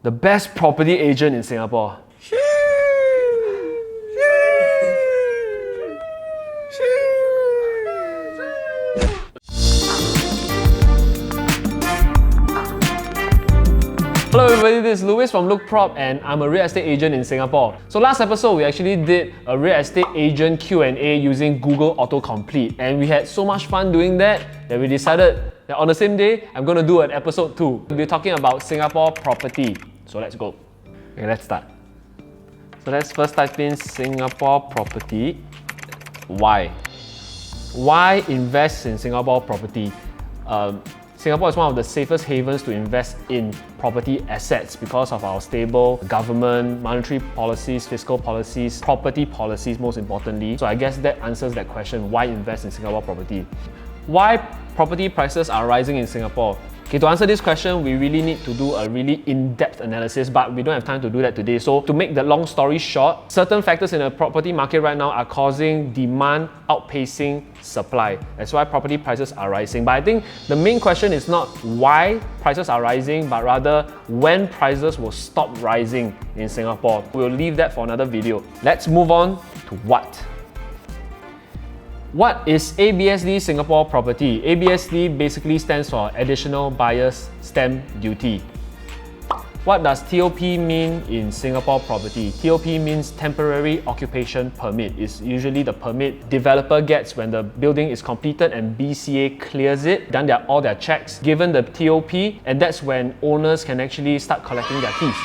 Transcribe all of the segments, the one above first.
The best property agent in Singapore. Hello everybody, this is Louis from LoukProp and I'm a real estate agent in Singapore. So last episode, we actually did a real estate agent Q&A using Google autocomplete, and we had so much fun doing that we decided that on the same day, I'm going to do an episode 2. We'll be talking about Singapore property. So let's go. Okay, let's start. So let's first type in Singapore property. Why? Why invest in Singapore property? Singapore is one of the safest havens to invest in property assets because of our stable government, monetary policies, fiscal policies, property policies most importantly. So I guess that answers that question, why invest in Singapore property? Why property prices are rising in Singapore? Okay, to answer this question, we really need to do a really in-depth analysis, but we don't have time to do that today. So to make the long story short, certain factors in the property market right now are causing demand outpacing supply. That's why property prices are rising. But I think the main question is not why prices are rising, but rather when prices will stop rising in Singapore. We'll leave that for another video. Let's move on to what? What is ABSD Singapore property? ABSD basically stands for Additional Buyer's Stamp Duty. What does TOP mean in Singapore property? TOP means Temporary Occupation Permit. It's usually the permit developer gets when the building is completed and BCA clears it, done all their checks, given the TOP, and that's when owners can actually start collecting their keys.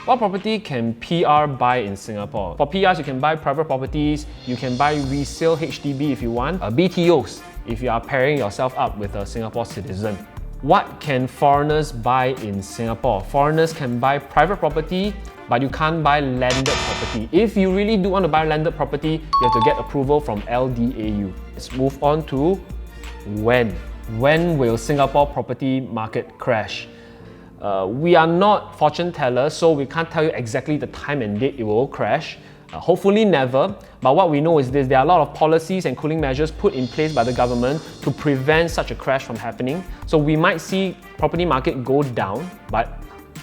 What property can PR buy in Singapore? For PRs, you can buy private properties, you can buy resale HDB if you want, BTOs if you are pairing yourself up with a Singapore citizen. What can foreigners buy in Singapore? Foreigners can buy private property, but you can't buy landed property. If you really do want to buy landed property, you have to get approval from LDAU. Let's move on to when. When will Singapore property market crash? We are not fortune tellers, so we can't tell you exactly the time and date it will crash. Hopefully never, but what we know is this: there are a lot of policies and cooling measures put in place by the government to prevent such a crash from happening. So we might see property market go down, but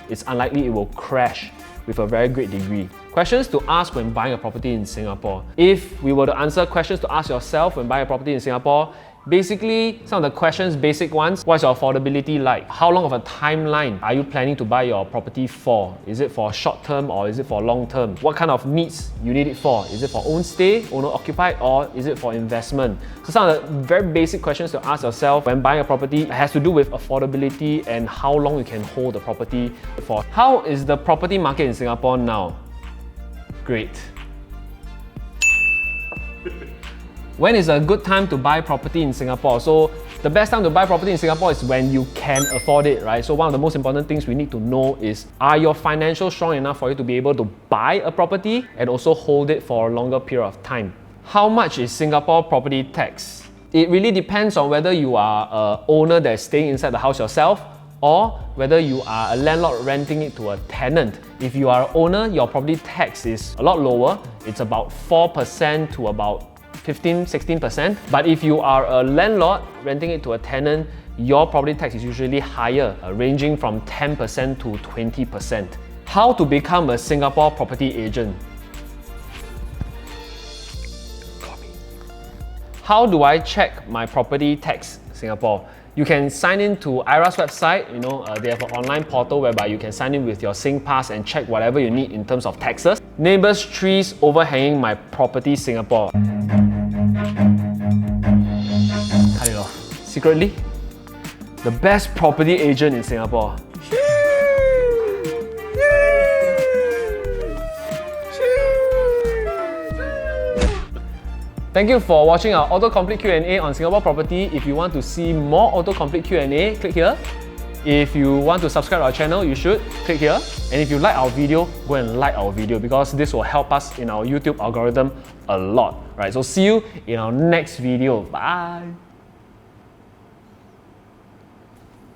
it's unlikely it will crash with a very great degree. Questions to ask when buying a property in Singapore. If we were to answer questions to ask yourself when buying a property in Singapore, basically, some of the questions, basic ones: what's your affordability like? How long of a timeline are you planning to buy your property for? Is it for short term or is it for long term? What kind of needs you need it for? Is it for own stay, owner occupied, or is it for investment? So some of the very basic questions to ask yourself when buying a property has to do with affordability and how long you can hold the property for. How is the property market in Singapore now? Great. When is a good time to buy property in Singapore? So the best time to buy property in Singapore is when you can afford it, right? So one of the most important things we need to know is, are your financials strong enough for you to be able to buy a property and also hold it for a longer period of time? How much is Singapore property tax? It really depends on whether you are an owner that is staying inside the house yourself or whether you are a landlord renting it to a tenant. If you are an owner, your property tax is a lot lower. It's about 4% to about 15-16%. But if you are a landlord renting it to a tenant, your property tax is usually higher, ranging from 10% to 20%. How to become a Singapore property agent? How do I check my property tax in Singapore? You can sign in to IRA's website. They have an online portal whereby you can sign in with your SingPass and check whatever you need in terms of taxes. Neighbours, trees overhanging my property Singapore. Cut it off. Secretly, the best property agent in Singapore. Thank you for watching our autocomplete Q&A on Singapore property. If you want to see more autocomplete Q&A, click here. If you want to subscribe to our channel, you should click here. And if you like our video, go and like our video because this will help us in our YouTube algorithm a lot. Right? So see you in our next video. Bye.